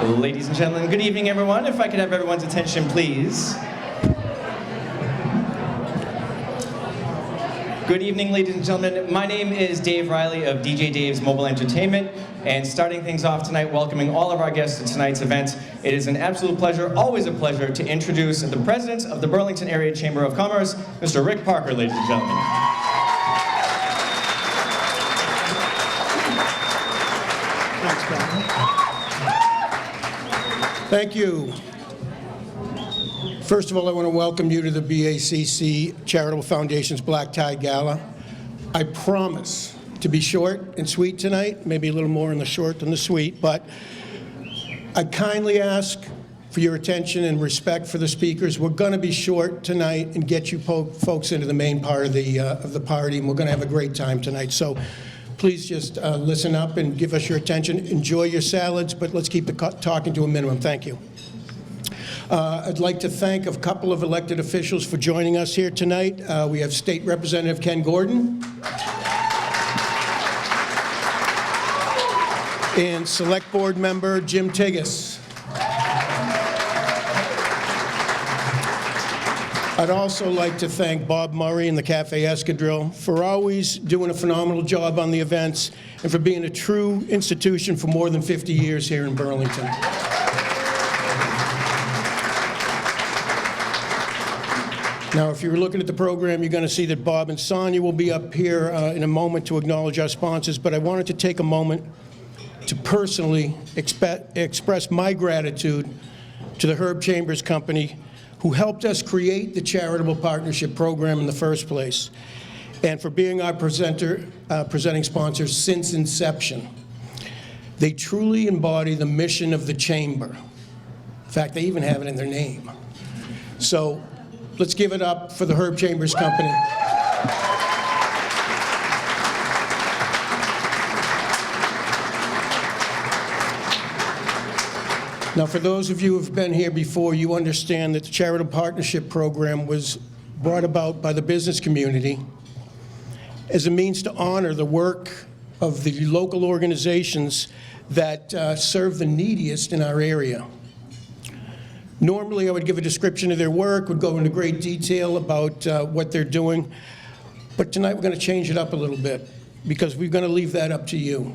Ladies and gentlemen, good evening, everyone. If I could have everyone's attention, please. Good evening, ladies and gentlemen. My name is Dave Riley of DJ Dave's Mobile Entertainment, and starting things off tonight, welcoming all of our guests to tonight's event, it is an absolute pleasure, always a pleasure, to introduce the President of the Burlington Area Chamber of Commerce, Mr. Rick Parker, ladies and gentlemen. Thanks, Brian. Thank you. First of all, I want to welcome you to the BACC Charitable Foundation's Black Tie Gala. I promise to be short and sweet tonight, maybe a little more in the short than the sweet, but I kindly ask for your attention and respect for the speakers. We're going to be short tonight and get you folks into the main part of the party, and we're going to have a great time tonight. So please just listen up and give us your attention. Enjoy your salads, but let's keep the talking to a minimum. Thank you. I'd like to thank a couple of elected officials for joining us here tonight. We have State Representative Ken Gordon and Select Board Member Jim Tigas. I'd also like to thank Bob Murray and the Cafe Escadrille for always doing a phenomenal job on the events and for being a true institution for more than 50 years here in Burlington. Now, if you're looking at the program, you're going to see that Bob and Sonia will be up here in a moment to acknowledge our sponsors, but I wanted to take a moment to personally express my gratitude to the Herb Chambers Company, who helped us create the Charitable Partnership Program in the first place, and for being our presenting sponsors since inception. They truly embody the mission of the Chamber. In fact, they even have it in their name. So let's give it up for the Herb Chambers Company. Now, for those of you who have been here before, you understand that the Charitable Partnership Program was brought about by the business community as a means to honor the work of the local organizations that serve the neediest in our area. Normally, I would give a description of their work, would go into great detail about what they're doing, but tonight we're going to change it up a little bit because we're going to leave that up to you.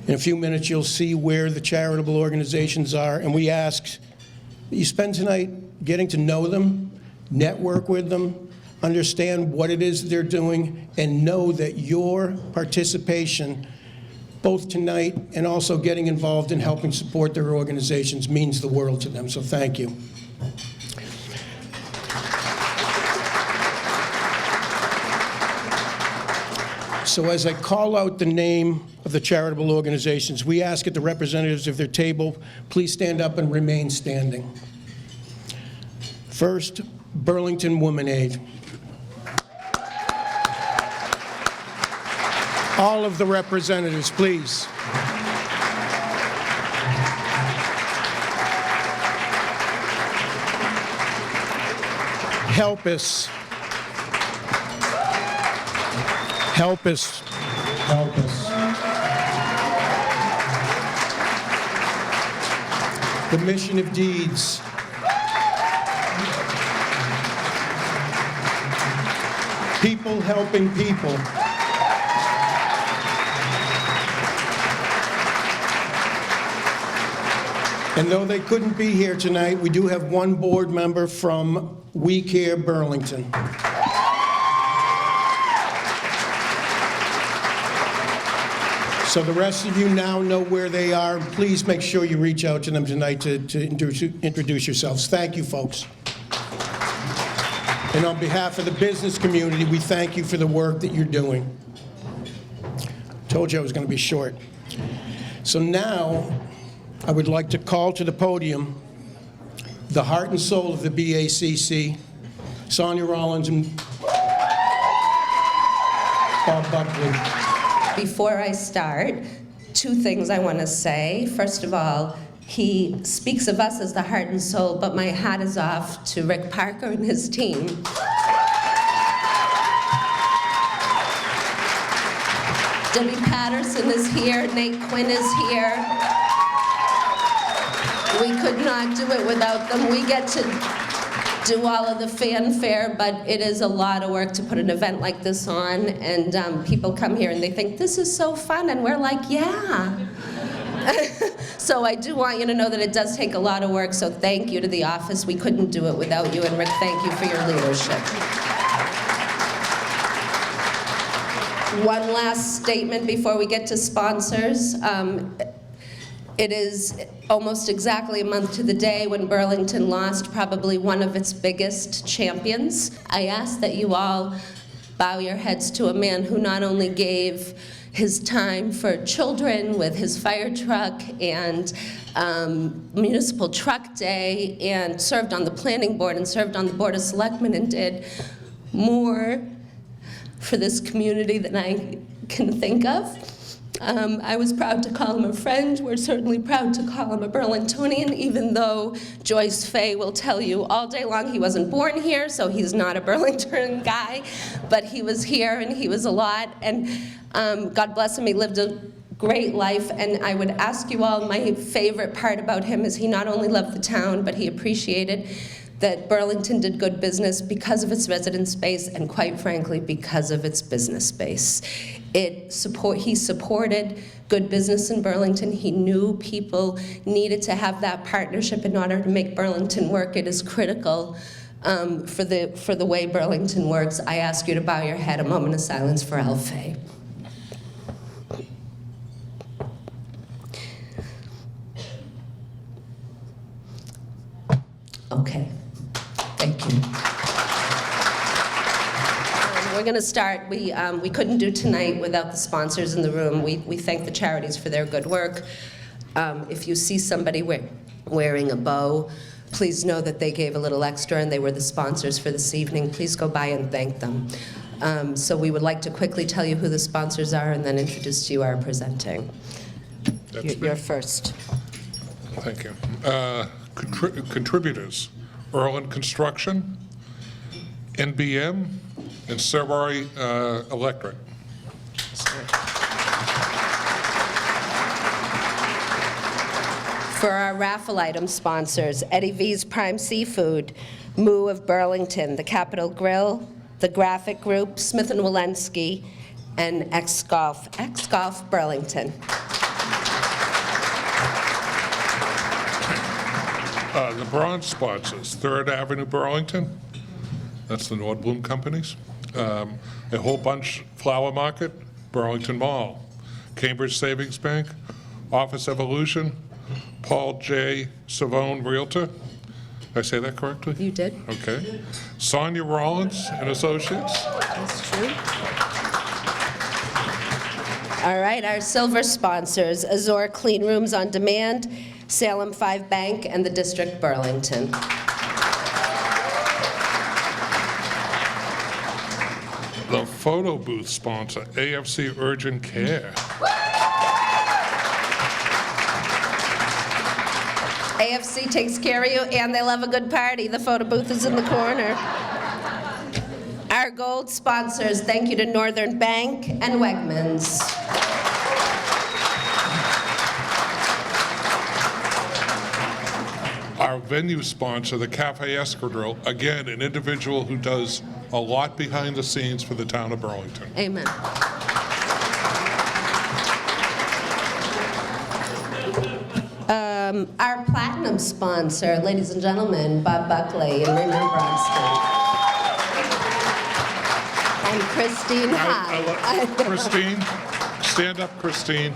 In a few minutes, you'll see where the charitable organizations are, and we ask that you spend tonight getting to know them, network with them, understand what it is they're doing, and know that your participation, both tonight and also getting involved in helping support their organizations, means the world to them. So thank you. So as I call out the name of the charitable organizations, we ask that the representatives of their table please stand up and remain standing. First, Burlington Women Aid. All of the representatives, please. Help us. Help us. Help us. The Mission of Deeds. People helping people. And though they couldn't be here tonight, we do have one board member from We Care Burlington. So the rest of you now know where they are. Please make sure you reach out to them tonight to introduce yourselves. Thank you, folks. And on behalf of the business community, we thank you for the work that you're doing. Told you I was going to be short. So now, I would like to call to the podium the heart and soul of the BACC, Sonia Rollins and Bob Buckley. Before I start, two things I want to say. First of all, he speaks of us as the heart and soul, but my hat is off to Rick Parker and his team. Debbie Patterson is here, Nate Quinn is here. We could not do it without them. We get to do all of the fanfare, but it is a lot of work to put an event like this on, and people come here and they think, this is so fun, and we're like, yeah. So I do want you to know that it does take a lot of work, so thank you to the office. We couldn't do it without you, and Rick, thank you for your leadership. One last statement before we get to sponsors. It is almost exactly a month to the day when Burlington lost probably one of its biggest champions. I ask that you all bow your heads to a man who not only gave his time for children with his fire truck and municipal truck day, and served on the planning board and served on the board of selectmen and did more for this community than I can think of. I was proud to call him a friend. We're certainly proud to call him a Burlingtonian, even though Joyce Fay will tell you all day long he wasn't born here, so he's not a Burlington guy, but he was here and he was a lot, and God bless him, he lived a great life, and I would ask you all, my favorite part about him is he not only loved the town, but he appreciated that Burlington did good business because of its resident space, and quite frankly, because of its business space. He supported good business in Burlington. He knew people needed to have that partnership in order to make Burlington work. It is critical for the way Burlington works. I ask you to bow your head. A moment of silence for Al Fay. Okay. Thank you. We're going to start. We couldn't do tonight without the sponsors in the room. We thank the charities for their good work. If you see somebody wearing a bow, please know that they gave a little extra and they were the sponsors for this evening. Please go by and thank them. So we would like to quickly tell you who the sponsors are and then introduce to you our presenting. You're first. Thank you. Contributors: Erland Construction, NBM, and Servari Electric. For our raffle item sponsors, Eddie V's Prime Seafood, Moo of Burlington, the Capitol Grill, the Graphic Group, Smith & Walensky, and X-Golf Burlington. The bronze sponsors: 3rd Avenue Burlington, that's the Nordblum companies, a Whole Bunch Flower Market, Burlington Mall, Cambridge Savings Bank, Office Evolution, Paul J. Savone Realtor. Did I say that correctly? You did. Okay. Sonia Rollins and Associates. That's true. All right, our silver sponsors: Azor Clean Rooms on Demand, Salem 5 Bank, and the District Burlington. The photo booth sponsor, AFC Urgent Care. AFC takes care of you, and they love a good party. The photo booth is in the corner. Our gold sponsors: thank you to Northern Bank and Wegmans. Our venue sponsor, the Cafe Escadrille, again, an individual who does a lot behind the scenes for the town of Burlington. Amen. Our platinum sponsor, ladies and gentlemen, Bob Buckley and Raymond Brodsky. And Christine High. Christine, stand up, Christine.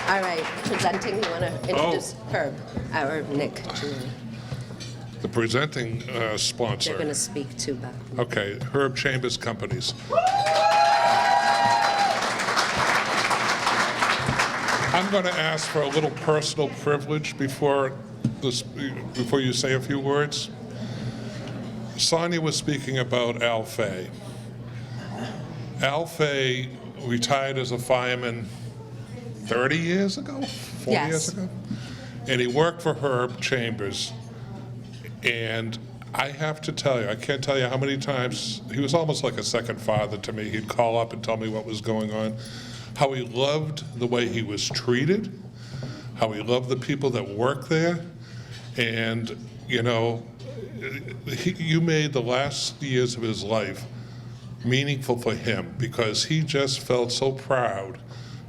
All right, presenting, you want to introduce Herb, our Nick. The presenting They're sponsor. going to speak to Bob. Okay, Herb Chambers Companies. I'm going to ask for a little personal privilege before you say a few words. Sonia was speaking about Al Fay. Al Fay retired as a fireman 30 years ago? 40 Yes. years ago? And he worked for Herb Chambers. And I have to tell you, I can't tell you how many times, he was almost like a second father to me. He'd call up and tell me what was going on. how he loved the way he was treated, how he loved the people that work there, and, you know, you made the last years of his life meaningful for him because he just felt so proud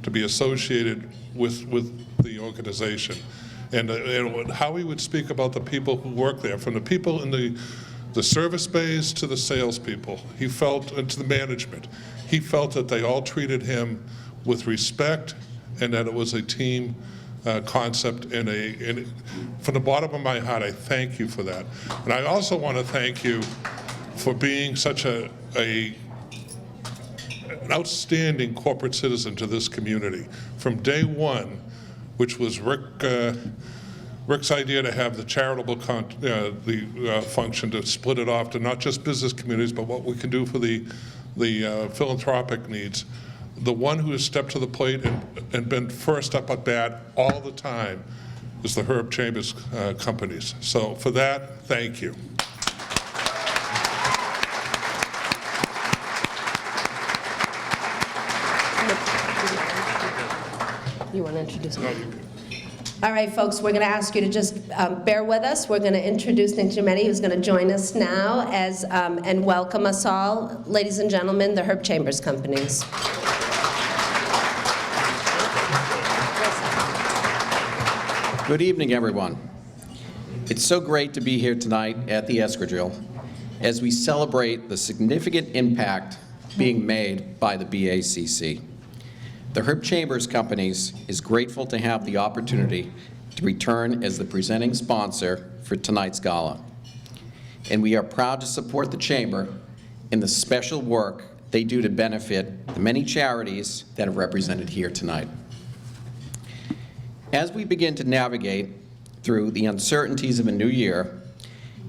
to be associated with the organization. And how he would speak about the people who work there, from the people in the service bays to the salespeople, he felt, and to the management, he felt that they all treated him with respect and that it was a team concept. And from the bottom of my heart, I thank you for that. And I also want to thank you for being such an outstanding corporate citizen to this community. From day one, which was Rick's idea to have the charitable function, to split it off to not just business communities, but what we can do for the philanthropic needs. The one who has stepped to the plate and been first up at bat all the time is the Herb Chambers companies. So for that, thank you. You want to introduce me? All right, folks, we're going to ask you to just bear with us. We're going to introduce Nick Gimetti, who's going to join us now and welcome us all. Ladies and gentlemen, the Herb Chambers Companies. Good evening, everyone. It's so great to be here tonight at the Escadrille as we celebrate the significant impact being made by the BACC. The Herb Chambers Companies is grateful to have the opportunity to return as the presenting sponsor for tonight's gala. And we are proud to support the Chamber in the special work they do to benefit the many charities that are represented here tonight. As we begin to navigate through the uncertainties of a new year,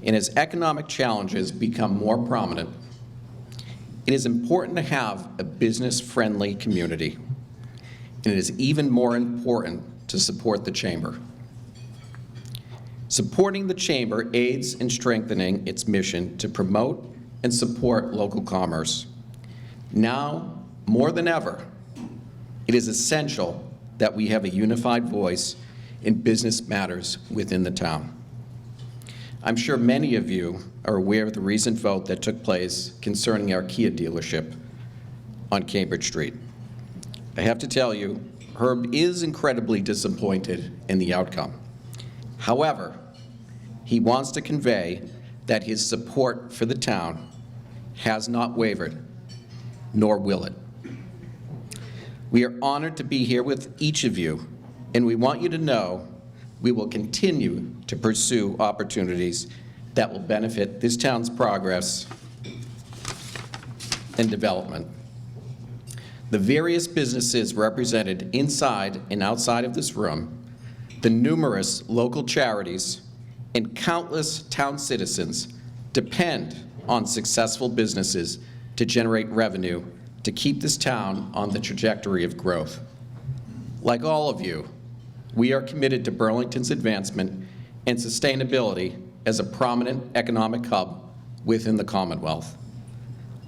and as economic challenges become more prominent, it is important to have a business-friendly community. And it is even more important to support the Chamber. Supporting the Chamber aids in strengthening its mission to promote and support local commerce. Now, more than ever, it is essential that we have a unified voice in business matters within the town. I'm sure many of you are aware of the recent vote that took place concerning our Kia dealership on Cambridge Street. I have to tell you, Herb is incredibly disappointed in the outcome. However, he wants to convey that his support for the town has not wavered, nor will it. We are honored to be here with each of you, and we want you to know we will continue to pursue opportunities that will benefit this town's progress and development. The various businesses represented inside and outside of this room, the numerous local charities, and countless town citizens depend on successful businesses to generate revenue to keep this town on the trajectory of growth. Like all of you, we are committed to Burlington's advancement and sustainability as a prominent economic hub within the Commonwealth.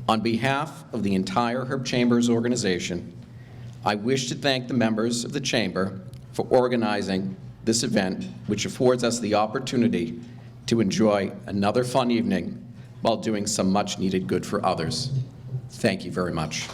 On behalf of the entire Herb Chambers organization, I wish to thank the members of the Chamber for organizing this event, which affords us the opportunity to enjoy another fun evening while doing some much-needed good for others. Thank you very much.